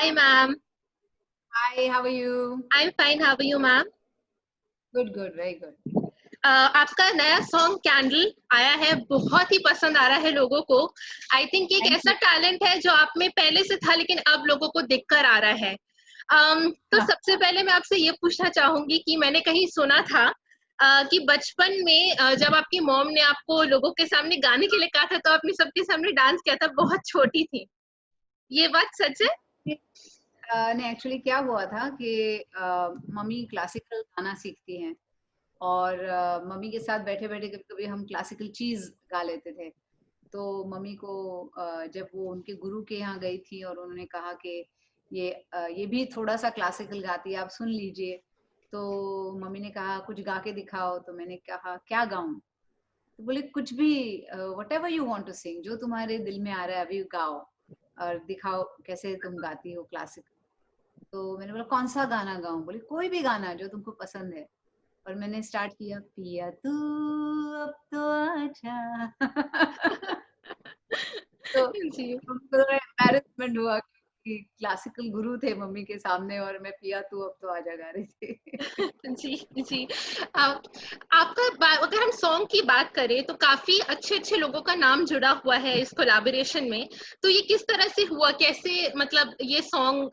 Hi, ma'am. Hi, how are you? I'm fine. How are you, ma'am? Good, very good. आपका नया song candle आया है, बहुत ही पसंद आ रहा है लोगों को। आई थिंक एक Thank ऐसा you. टैलेंट है जो आप में पहले से था, लेकिन अब लोगों को दिखकर आ रहा है। तो सबसे पहले मैं आपसे ये पूछना चाहूंगी कि मैंने कहीं सुना था कि बचपन में जब आपकी मॉम ने आपको लोगों के सामने गाने के लिए कहा था, तो आपने सबके सामने डांस किया था, बहुत छोटी थी। ये बात सच है? नहीं, एक्चुअली क्या हुआ था कि मम्मी क्लासिकल गाना सीखती हैं और मम्मी के साथ बैठे बैठे कभी कभी हम क्लासिकल चीज गा लेते थे। तो मम्मी को जब वो उनके गुरु के यहाँ गई थी और उन्होंने कहा कि ये भी थोड़ा सा क्लासिकल गाती है, आप सुन लीजिए। तो मम्मी ने कहा कुछ गा के दिखाओ, तो मैंने कहा क्या गाऊं? तो बोले कुछ भी, whatever you want to sing, जो तुम्हारे दिल में आ रहा है अभी गाओ और दिखाओ कैसे तुम गाती हो क्लासिक। तो मैंने बोला कौन सा गाना गाऊं? बोले कोई भी गाना जो तुमको पसंद है। और मैंने स्टार्ट किया, पिया तू अब तो आजा। तो जी। उनको थोड़ा एम्बैरेसमेंट हुआ कि क्लासिकल गुरु थे मम्मी के सामने और मैं पिया तू अब तो आजा गा रही थी। जी, जी। आप अगर हम सॉन्ग की बात करें तो काफ़ी अच्छे-अच्छे लोगों का नाम जुड़ा हुआ है इस कोलैबोरेशन में। तो ये किस तरह से हुआ? कैसे मतलब ये सॉन्ग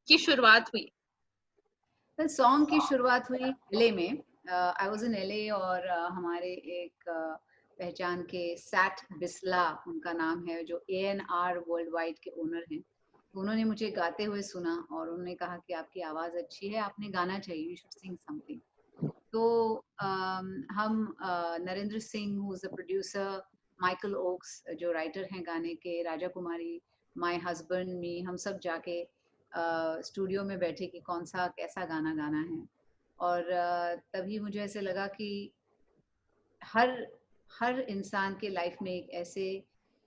की शुरुआत हुई? तो सॉन्ग की शुरुआत हुई एलए में। आई वाज इन एलए और हमारे एक पहचान के सैट बिस्ला उनका नाम है, जो एएनआर वर्ल्ड वाइड के ओनर हैं। तो उन्होंने मुझे गाते हुए सुना और उन्होंने कहा कि आपकी आवाज़ अच्छी है, आपने गाना चाहिए, यू शुड सिंग समथिंग। तो हम Narendra Singh who is the producer, Michael Oakes जो राइटर हैं गाने के, राजा कुमारी, माय हस्बैंड, मी, हम सब जाके स्टूडियो में बैठे कि कौन सा कैसा गाना गाना है। और तभी मुझे ऐसे लगा कि हर हर इंसान के लाइफ में एक ऐसे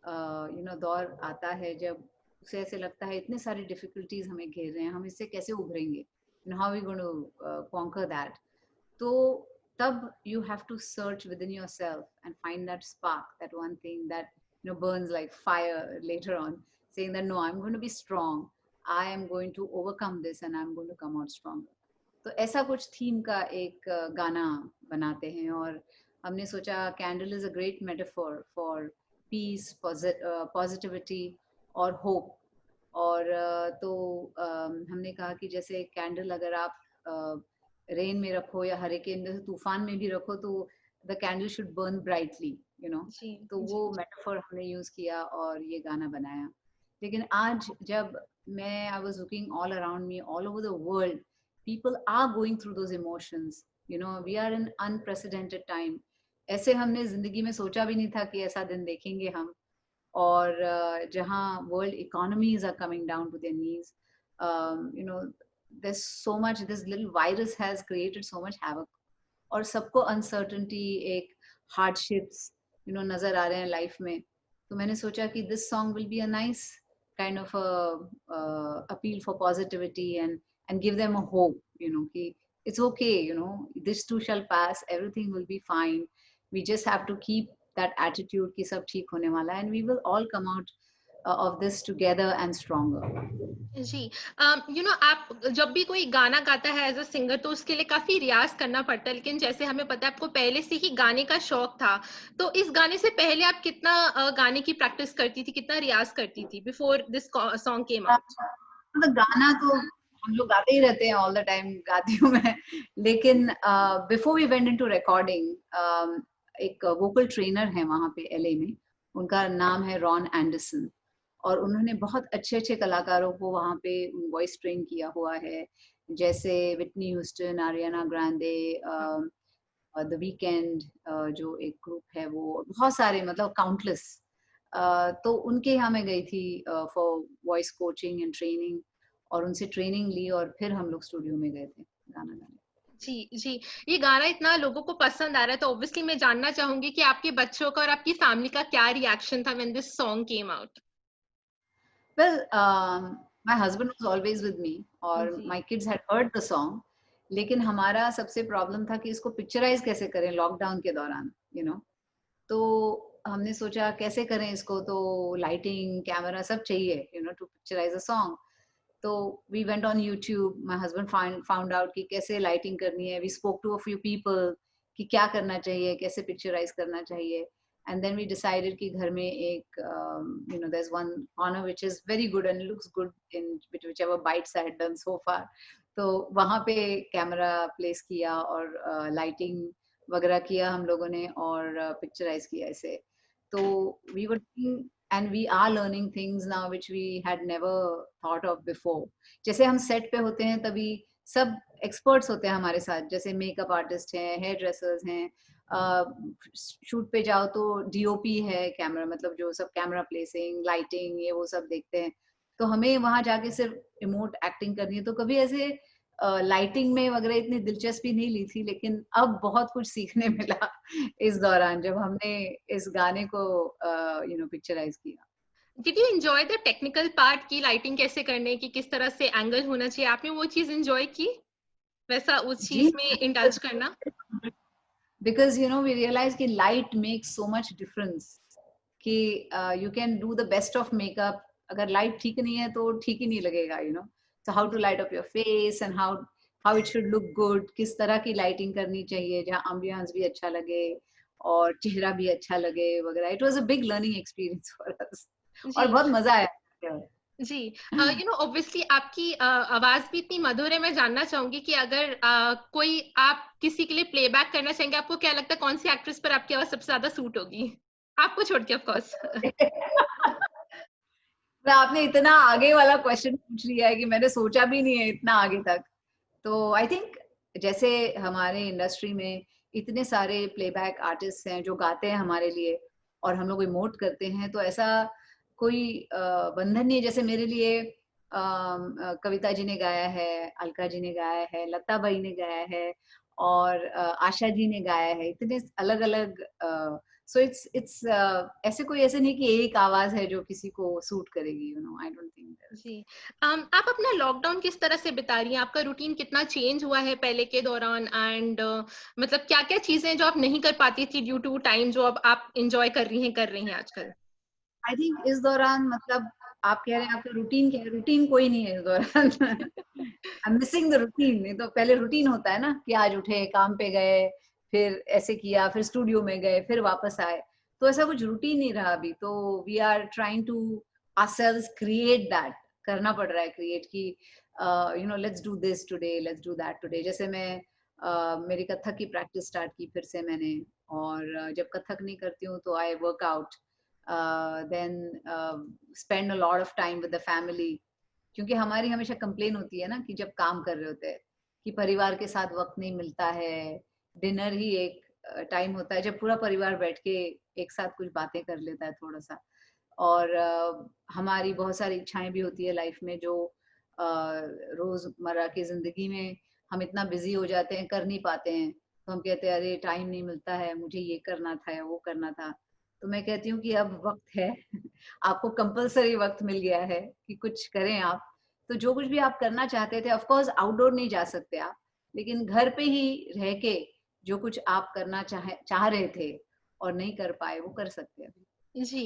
दौर आता है जब उसे ऐसे लगता है इतने सारी डिफिकल्टीज हमें घेर रहे हैं, हम इससे कैसे उभरेंगे, how we going to conquer that. तो तब you have to search within yourself and find that spark, that one thing that burns like fire later on, saying that no, I'm going to be strong, I am going to overcome this and I'm going to come out stronger. तो ऐसा कुछ theme का एक गाना बनाते हैं और हमने सोचा candle is a great metaphor for piece, positivity और होप। और तो हमने कहा कि जैसे कैंडल अगर आप रेन में रखो या हरिकेन में, तूफान में भी रखो, तो the candle should burn brightly, जी, तो जी। वो मेटाफोर हमने यूज किया और ये गाना बनाया। लेकिन आज जब मैं I was looking all around me, all over the world, people are going through those emotions, we are in unprecedented time। ऐसे हमने जिंदगी में सोचा भी नहीं था कि ऐसा दिन देखेंगे हम। और जहाँ world economies are coming down to their knees, there's so much, this little virus has created so much havoc, और सबको अनसर्टेनिटी, एक हार्डशिप्स नजर आ रहे हैं लाइफ में। तो मैंने सोचा कि this song will be a nice kind of appeal for positivity and give them a hope, कि it's okay, this too shall pass, everything will be fine, we just have to keep that attitude कि सब ठीक होने वाला है, and we will all come out of this together and stronger। जी। आप जब भी कोई गाना गाता है एज़ अ सिंगर, तो उसके लिए काफ़ी रियाज़ करना पड़ता है, लेकिन जैसे हमें पता है आपको पहले से ही गाने का शौक था, तो इस गाने से पहले आप कितना गाने की प्रैक्टिस करती थी, कितना रियाज़ करती थी before this song came out? मतलब गाना तो हम लोग गाते ही रहते हैं, ऑल द टाइम गाती हूँ मैं। लेकिन before we went into recording, एक वोकल ट्रेनर है वहाँ पे एलए में, उनका नाम है रॉन एंडरसन, और उन्होंने बहुत अच्छे अच्छे कलाकारों को वहाँ पे वॉइस ट्रेन किया हुआ है, जैसे Whitney Houston, Ariana Grande, the weekend, जो एक ग्रुप है, वो बहुत सारे, मतलब काउंटलेस। तो उनके यहाँ मैं गई थी for voice coaching and training, और उनसे ट्रेनिंग ली और फिर हम लोग स्टूडियो में गए थे गाना गाने। जी, जी। ये गाना इतना लोगों को पसंद आ रहा है, तो ऑब्वियसली मैं जानना चाहूँगी कि आपके बच्चों का और आपकी फैमिली का क्या रिएक्शन था when this song came out? Well, my husband was always with me और जी। my kids had heard the song, लेकिन हमारा सबसे प्रॉब्लम था कि इसको पिक्चराइज कैसे करें लॉकडाउन के दौरान, तो हमने सोचा कैसे करें इसको, तो लाइटिंग, कैमरा सब चाहिए, टू पिक्चराइज अ सॉन्ग। तो we went on YouTube, my husband found out कि कैसे लाइटिंग करनी है, we spoke to a few people कि क्या करना चाहिए, कैसे पिक्चराइज करना चाहिए, एंड देन वी डिसाइडेड कि घर में एक you know there is one corner which is very good and looks good in whichever bites I had done so far, तो वहां पे कैमरा प्लेस किया और लाइटिंग वगैरह किया हम लोगों ने और पिक्चराइज किया ऐसे। तो we were and we are learning things now which we had never thought of before. जैसे हम सेट पे होते हैं तभी सब एक्सपर्ट्स होते हैं हमारे साथ, जैसे मेकअप आर्टिस्ट हैं, हेयर ड्रेसर्स हैं, शूट पे जाओ तो डीओपी है, कैमरा मतलब जो सब कैमरा प्लेसिंग, लाइटिंग, ये वो सब देखते हैं। तो हमें वहां जाके सिर्फ इमोट एक्टिंग करनी है, तो कभी ऐसे लाइटिंग में वगैरह इतनी दिलचस्पी नहीं ली थी, लेकिन अब बहुत कुछ सीखने मिला इस दौरान जब हमने इस गाने को पिक्चराइज किया। Did you enjoy the technical part की लाइटिंग कैसे करने की, किस तरह से एंगल होना चाहिए, आपने वो चीज एंजॉय की, वैसा उस जी, चीज में इंडल्ज करना? बिकॉज वी रियलाइज कि light makes so much difference कि you can do the best of makeup, अगर लाइट ठीक नहीं है तो ठीक ही नहीं लगेगा, so how to light up your face and how how it should look good, किस तरह की लाइटिंग करनी चाहिए जहाँ एम्बियंस भी अच्छा लगे और चेहरा भी अच्छा लगे वगैरह। It was a big learning experience for us और जी बहुत मजा आया। जी। ऑब्वियसली आपकी आवाज भी इतनी मधुर है, मैं जानना चाहूंगी कि अगर कोई आप किसी के लिए प्लेबैक करना चाहेंगे, आपको क्या लगता है कौन सी एक्ट्रेस पर आपकी आवाज सबसे ज्यादा सूट होगी, आपको छोड़ के ऑफ कोर्स? तो आपने इतना आगे वाला क्वेश्चन पूछ लिया है कि मैंने सोचा भी नहीं है इतना आगे तक। तो आई थिंक जैसे हमारे इंडस्ट्री में इतने सारे प्लेबैक आर्टिस्ट हैं जो गाते हैं हमारे लिए और हम लोग इमोट करते हैं, तो ऐसा कोई बंधन नहीं है। जैसे मेरे लिए कविता जी ने गाया है, अलका जी ने गाया है, लता बाई ने गाया है और आशा जी ने गाया है, इतने अलग अलग। सो इट्स ऐसे नहीं कि एक आवाज है जो किसी को सूट करेगी, आई डोंट थिंक। जी। आप अपना लॉकडाउन किस तरह से बिता रही हैं, आपका रूटीन कितना चेंज हुआ है पहले के दौरान, एंड मतलब क्या क्या चीजें जो आप नहीं कर पाती थी ड्यू टू टाइम, जो अब आप इंजॉय कर रही हैं आजकल? आई थिंक इस दौरान मतलब आप कह रहे हैं आपका रूटीन क्या है, रूटीन कोई नहीं है इस दौरान। I am missing the routine. नहीं तो पहले रूटीन होता है ना कि आज उठे, काम पे गए, फिर ऐसे किया, फिर स्टूडियो में गए, फिर वापस आए, तो ऐसा कुछ रूटीन नहीं रहा अभी। तो we are trying to ourselves create that, करना पड़ रहा है क्रिएट की let's do this today, let's do that today. जैसे मैं मेरी कथक की प्रैक्टिस स्टार्ट की फिर से मैंने, और जब कथक नहीं करती हूँ तो I work out, then spend a lot of time with the family, क्योंकि हमारी हमेशा कंप्लेन होती है ना कि जब काम कर रहे होते हैं कि परिवार के साथ वक्त नहीं मिलता है। डिनर ही एक टाइम होता है जब पूरा परिवार बैठ के एक साथ कुछ बातें कर लेता है थोड़ा सा। और हमारी बहुत सारी इच्छाएं भी होती है लाइफ में जो रोजमर्रा की जिंदगी में हम इतना बिजी हो जाते हैं, कर नहीं पाते हैं, तो हम कहते हैं अरे टाइम नहीं मिलता है, मुझे ये करना था या वो करना था। तो मैं कहती हूँ कि अब वक्त है। आपको कंपलसरी वक्त मिल गया है कि कुछ करें आप। तो जो कुछ भी आप करना चाहते थे, ऑफ कोर्स आउटडोर नहीं जा सकते आप, लेकिन घर पे ही रह के जो कुछ आप करना चाह रहे थे और नहीं कर पाए, वो कर सकते हैं। जी।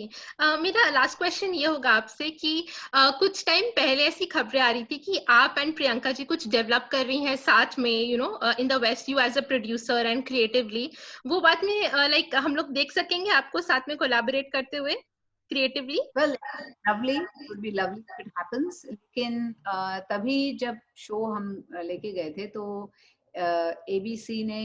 मेरा लास्ट क्वेश्चन ये होगा आपसे कि कुछ टाइम पहले ऐसी खबरें आ रही थी कि आप एंड प्रियंका जी कुछ डेवलप कर रही हैं साथ में, in the West, you as a producer and creatively, वो बात में लाइक हम लोग देख सकेंगे आपको साथ में कोलैबोरेट करते हुए creatively? Well, lovely, would be lovely if it happens. लेकिन तभी जब शो हम लेके गए थे तो एबीसी ने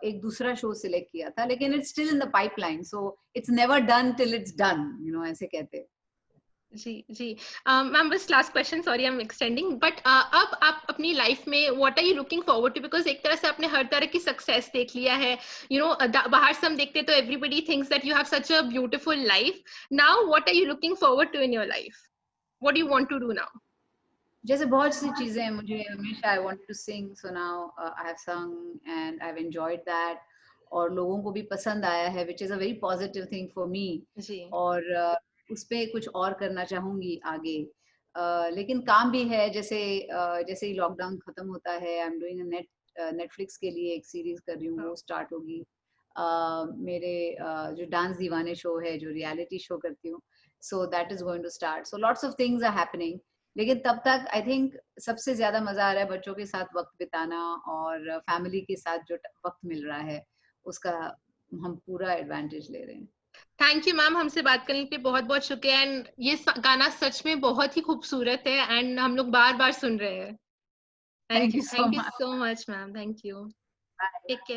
एक दूसरा शो सिलेक्ट किया था, लेकिन it's still in the pipeline, so it's never done till it's done, ऐसे कहते हैं। जी जी। मैम बस last question, sorry I am extending, but अब आप अपनी लाइफ में what are you looking forward to, because एक तरह से आपने हर तरह की सक्सेस देख लिया है, बाहर से हम देखते तो everybody thinks that you have such a beautiful life, now what are you looking forward to in your life, what do you want to do now? जैसे बहुत सी चीजें हैं, मुझे हमेशा I want to sing, so now I have sung and I have enjoyed that, और लोगों को भी पसंद आया है, which is a very positive thing for me. जी और उस पे कुछ और करना चाहूंगी आगे। लेकिन काम भी है, जैसे जैसे ही लॉकडाउन खत्म होता है, आई एम डूइंग नेटफ्लिक्स के लिए एक सीरीज कर रही हूँ, वो स्टार्ट होगी। मेरे जो डांस दीवाने शो है, जो रियलिटी शो करती हूँ, so that is going to start, so lots of things are happening. लेकिन तब तक आई थिंक सबसे ज्यादा मजा आ रहा है बच्चों के साथ वक्त बिताना, और फैमिली के साथ जो वक्त मिल रहा है उसका हम पूरा एडवांटेज ले रहे हैं। थैंक यू मैम, हमसे बात करने के लिए बहुत बहुत शुक्रिया। एंड ये गाना सच में बहुत ही खूबसूरत है एंड हम लोग बार बार सुन रहे हैं। Thank you so thank you much. So much ma'am, thank you. Take care.